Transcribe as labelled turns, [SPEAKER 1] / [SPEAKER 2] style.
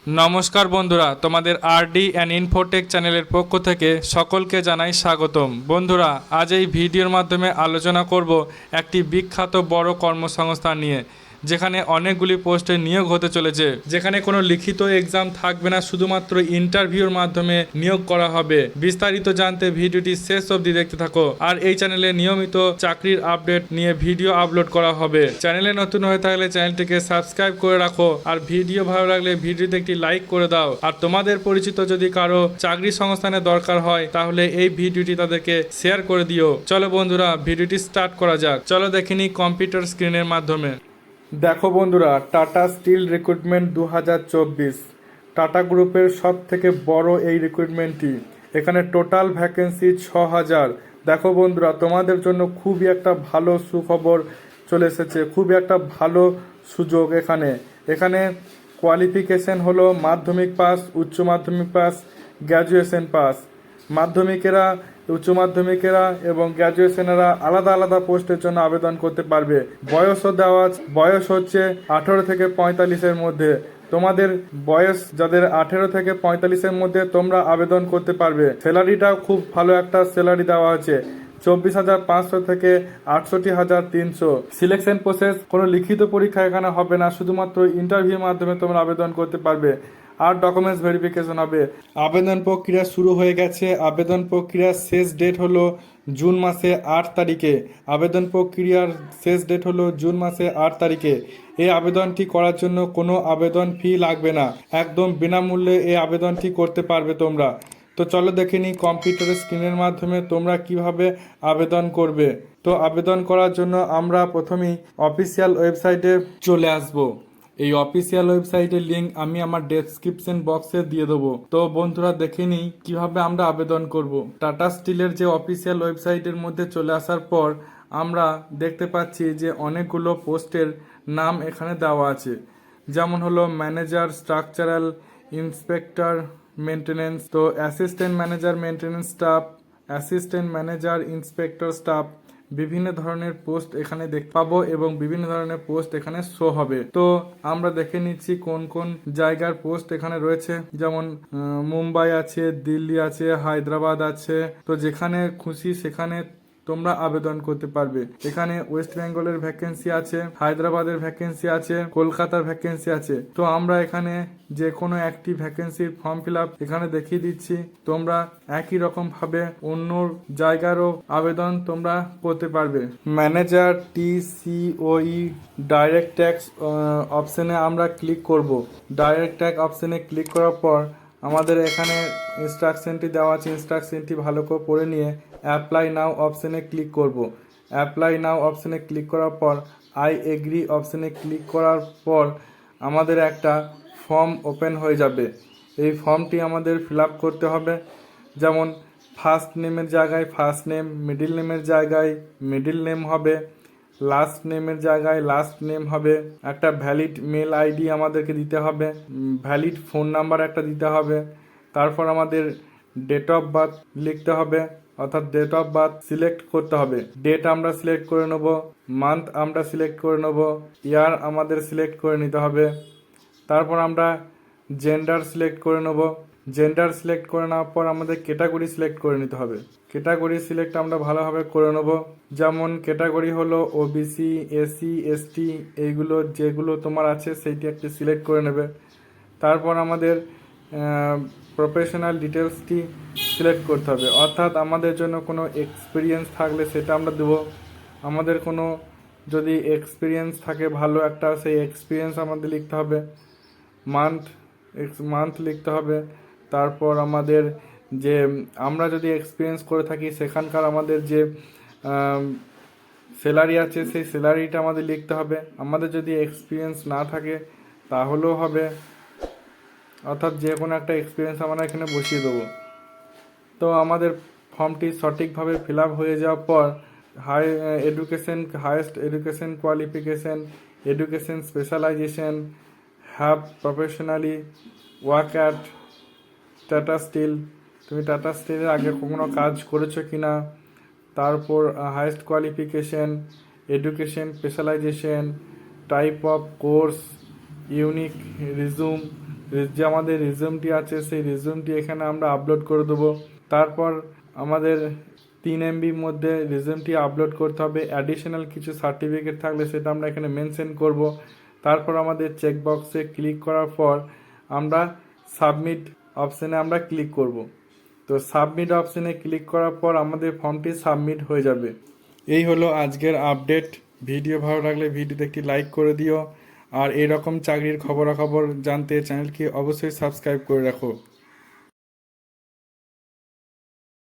[SPEAKER 1] নমস্কার বন্ধুরা, তোমাদের আরডি অ্যান্ড ইনফোটেক চ্যানেলের পক্ষ থেকে সকলকে জানাই স্বাগতম। বন্ধুরা, আজ এই ভিডিওর মাধ্যমে আলোচনা করব একটি বিখ্যাত বড় কর্মসংস্থান নিয়ে, যেখানে অনেকগুলি পোস্টে নিয়োগ হতে চলেছে, যেখানে কোনো লিখিত এক্সাম থাকবে না, শুধুমাত্র ইন্টারভিউর মাধ্যমে নিয়োগ করা হবে। বিস্তারিত জানতে ভিডিওটি শেষ অবধি দেখতে থাকো। আর এই চ্যানেলে নিয়মিত চাকরির আপডেট নিয়ে ভিডিও আপলোড করা হবে। চ্যানেলে নতুন হয়ে থাকলে চ্যানেলটিকে সাবস্ক্রাইব করে রাখো, আর ভিডিও ভালো লাগলে ভিডিওতে একটি লাইক করে দাও। আর তোমাদের পরিচিত যদি কারো চাকরি সংস্থানে দরকার হয় তাহলে এই ভিডিওটি তাদেরকে শেয়ার করে দিও। চলো বন্ধুরা, ভিডিওটি স্টার্ট করা যাক। চলো দেখে নিই কম্পিউটার স্ক্রিনের মাধ্যমে। দেখো বন্ধুরা, টাটা স্টিল রিক্রুটমেন্ট 2024 টাটা গ্রুপের সব থেকে বড় এই রিক্রুটমেন্টটি। এখানে টোটাল ভ্যাকেন্সি 6000। দেখো বন্ধুরা, তোমাদের জন্য খুবই একটা ভালো সুখবর চলে এসেছে, খুবই একটা ভালো সুযোগ। এখানে কোয়ালিফিকেশন হলো মাধ্যমিক পাস, উচ্চ মাধ্যমিক পাস, গ্র্যাজুয়েশন পাস। মাধ্যমিকেরা, উচ্চ মাধ্যমিকেরা এবং গ্র্যাজুয়েশনেরা আলাদা আলাদা পোস্টের জন্য আবেদন করতে পারবে। বয়স হচ্ছে 18 থেকে 45-এর মধ্যে। তোমাদের বয়স যাদের 18 থেকে 45-এর মধ্যে তোমরা আবেদন করতে পারবে। স্যালারিটাও খুব ভালো একটা স্যালারি দেওয়া আছে, 24,500 থেকে 68,300। সিলেকশন প্রসেস কোনো লিখিত পরীক্ষা এখানে হবে না, শুধুমাত্র ইন্টারভিউর মাধ্যমে তোমরা আবেদন করতে পারবে। আর ডকুমেন্টস ভেরিফিকেশন হবে। আবেদন প্রক্রিয়া শুরু হয়ে গেছে। আবেদন প্রক্রিয়ার শেষ ডেট হলো জুন মাসে 8 তারিখে। আবেদন প্রক্রিয়ার শেষ ডেট হলো জুন মাসে 8 তারিখে। এই আবেদনটি করার জন্য কোনো আবেদন ফি লাগবে না, একদম বিনামূল্যে এই আবেদনটি করতে পারবে তোমরা। তো চলো দেখে নিই কম্পিউটারের স্ক্রিনের মাধ্যমে তোমরা কিভাবে আবেদন করবে। তো আবেদন করার জন্য আমরা প্রথমেই অফিসিয়াল ওয়েবসাইটে চলে আসব। এই অফিসিয়াল ওয়েবসাইটের লিঙ্ক আমি আমার ডেসক্রিপশন বক্সে দিয়ে দেবো। তো বন্ধুরা, দেখে নিই কিভাবে আমরা আবেদন করব। টাটা স্টিলের যে অফিসিয়াল ওয়েবসাইটের মধ্যে চলে আসার পর আমরা দেখতে পাচ্ছি যে অনেকগুলো পোস্টের নাম এখানে দেওয়া আছে, যেমন হলো ম্যানেজার স্ট্রাকচারাল, ইন্সপেক্টর মেনটেনেন্স, তো assistant manager maintenance staff, assistant manager inspector staff. বিভিন্ন ধরনের পোস্ট এখানে দেখতে পাবো এবং বিভিন্ন ধরনের পোস্ট এখানে শো হবে। তো আমরা দেখে নিচ্ছি কোন কোন জায়গার পোস্ট এখানে রয়েছে। যেমন মুম্বাই আছে, দিল্লি আছে, হায়দ্রাবাদ আছে। তো যেখানে খুশি সেখানে তোমরা আবেদন করতে পারবে। এখানে ওয়েস্ট বেঙ্গলের ভ্যাকেন্সি আছে, হায়দ্রাবাদের ভ্যাকেন্সি আছে, কলকাতার ভ্যাকেন্সি আছে। তো আমরা এখানে যে কোনো একটি ভ্যাকেন্সির ফর্ম ফিল আপ এখানে দেখিয়ে দিচ্ছি। তোমরা একই রকম ভাবে অন্য জায়গারও আবেদন তোমরা করতে পারবে। ম্যানেজার TCOE ডাইরেক্ট ট্যাক্স অপশনে আমরা ক্লিক করব। ডাইরেক্ট ট্যাক্স অপশনে ক্লিক করার পর আমাদের এখানে ইনস্ট্রাকশনটি দেওয়া আছে, ইনস্ট্রাকশনটি ভালো করে পড়ে নিয়ে অ্যাপ্লাই নাও অপশনে ক্লিক করব। অ্যাপ্লাই নাও অপশনে ক্লিক করার পর আই এগ্রি অপশনে ক্লিক করার পর আমাদের একটা ফর্ম ওপেন হয়ে যাবে। এই ফর্মটি আমাদের ফিল আপ করতে হবে। যেমন ফার্স্ট নেমের জায়গায় ফার্স্ট নেম, মিডিল নেমের জায়গায় মিডিল নেম হবে, লাস্ট নেমের জায়গায় লাস্ট নেম হবে। একটা ভ্যালিড মেল আইডি আমাদেরকে দিতে হবে, ভ্যালিড ফোন নাম্বার একটা দিতে হবে। তারপর আমাদের ডেট অফ বার্থ লিখতে হবে, অর্থাৎ ডেট অফ বার্থ সিলেক্ট করতে হবে। ডেট আমরা সিলেক্ট করে নেব, মান্থ আমরা সিলেক্ট করে নেব, ইয়ার আমাদের সিলেক্ট করে নিতে হবে। তারপর আমরা জেন্ডার সিলেক্ট করে নেব। জেন্ডার সিলেক্ট করে নেওয়ার পর আমাদের ক্যাটাগরি সিলেক্ট করে নিতে হবে। ক্যাটাগরি সিলেক্ট আমরা ভালোভাবে করে নেব। যেমন ক্যাটাগরি হলো OBC, SC, ST, এইগুলো যেগুলো তোমার আছে সেইটি একটি সিলেক্ট করে নেবে। তারপর আমাদের প্রফেশনাল ডিটেলসটি সিলেক্ট করতে হবে, অর্থাৎ আমাদের জন্য কোনো এক্সপিরিয়েন্স থাকলে সেটা আমরা দেবো। আমাদের কোনো যদি এক্সপিরিয়েন্স থাকে ভালো একটা, সেই এক্সপিরিয়েন্স আমাদের লিখতে হবে। মান্থ লিখতে হবে। তারপর আমাদের যে আমরা যদি এক্সপিরিয়েন্স করে থাকি সেখানকার আমাদের যে স্যালারি আছে সেই স্যালারিটা আমাদের লিখতে হবে। আমাদের যদি এক্সপিরিয়েন্স না থাকে তাহলেও হবে, অর্থাৎ যে কোনো একটা এক্সপিরিয়েন্স আমরা এখানে বসিয়ে দেবো। তো আমাদের ফর্মটি সঠিকভাবে ফিল আপ হয়ে যাওয়ার পর highest education qualification, education specialisation, have professionally work at Tata steel, তুমি টাটা স্টিলের আগে কোনো কাজ করেছো কি না। তারপর highest qualification, education specialisation, type of course, unique resume, যে আমাদের রিজিউমটি আছে সেই রিজিউমটি এখানে আমরা আপলোড করে দেবো। তারপর আমাদের 3 MB মধ্যে রিজিউমটি আপলোড করতে হবে। অ্যাডিশনাল কিছু সার্টিফিকেট থাকলে সেটা আমরা এখানে মেনশন করব। তারপর আমাদের চেকবক্সে ক্লিক করার পর আমরা সাবমিট অপশানে আমরা ক্লিক করব। তো সাবমিট অপশানে ক্লিক করার পর আমাদের ফর্মটি সাবমিট হয়ে যাবে। এই হলো আজকের আপডেট। ভিডিও ভালো লাগলে ভিডিওতে একটি লাইক করে দিও, আর এরকম চাকরির খবরাখবর জানতে চ্যানেলকে অবশ্যই সাবস্ক্রাইব করে রাখো।